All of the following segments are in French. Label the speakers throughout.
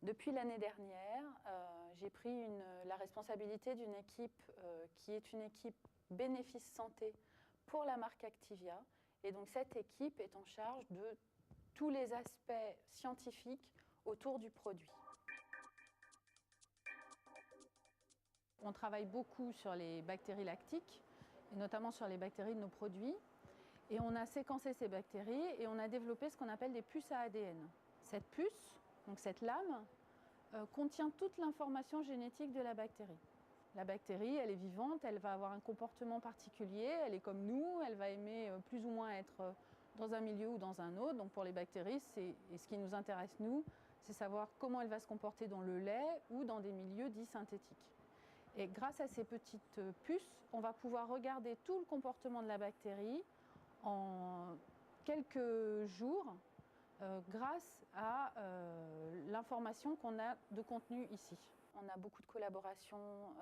Speaker 1: Depuis l'année dernière, j'ai pris la responsabilité d'une équipe qui est une équipe bénéfice santé pour la marque Activia. Et donc cette équipe est en charge de tous les aspects scientifiques autour du produit. On travaille beaucoup sur les bactéries lactiques, et notamment sur les bactéries de nos produits. Et on a séquencé ces bactéries et on a développé ce qu'on appelle des puces à ADN. Cette puce, donc cette lame, contient toute l'information génétique de la bactérie. La bactérie, elle est vivante, elle va avoir un comportement particulier, elle est comme nous, elle va aimer plus ou moins être dans un milieu ou dans un autre. Donc pour les bactéries, et ce qui nous intéresse nous, c'est savoir comment elle va se comporter dans le lait ou dans des milieux dits synthétiques. Et grâce à ces petites puces, on va pouvoir regarder tout le comportement de la bactérie en quelques jours grâce à l'information qu'on a de contenu ici. On a beaucoup de collaborations,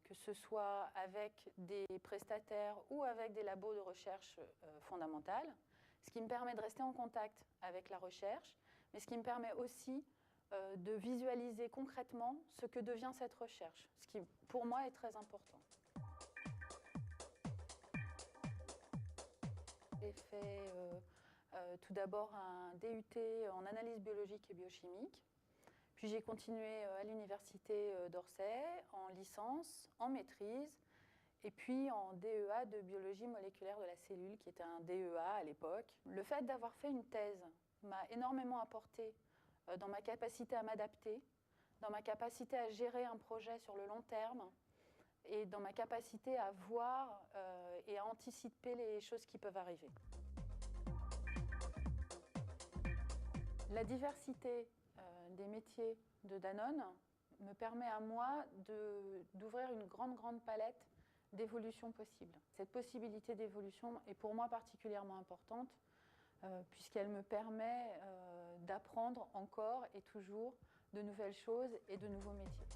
Speaker 1: que ce soit avec des prestataires ou avec des labos de recherche fondamentale, ce qui me permet de rester en contact avec la recherche, mais ce qui me permet aussi de visualiser concrètement ce que devient cette recherche, ce qui pour moi est très important. J'ai fait tout d'abord un DUT en analyse biologique et biochimique, puis j'ai continué à l'université d'Orsay en licence, en maîtrise, et puis en DEA de biologie moléculaire de la cellule, qui était un DEA à l'époque. Le fait d'avoir fait une thèse m'a énormément apporté dans ma capacité à m'adapter, dans ma capacité à gérer un projet sur le long terme, et dans ma capacité à voir et à anticiper les choses qui peuvent arriver. La diversité des métiers de Danone me permet à moi d'ouvrir une grande palette d'évolutions possibles. Cette possibilité d'évolution est pour moi particulièrement importante puisqu'elle me permet d'apprendre encore et toujours de nouvelles choses et de nouveaux métiers.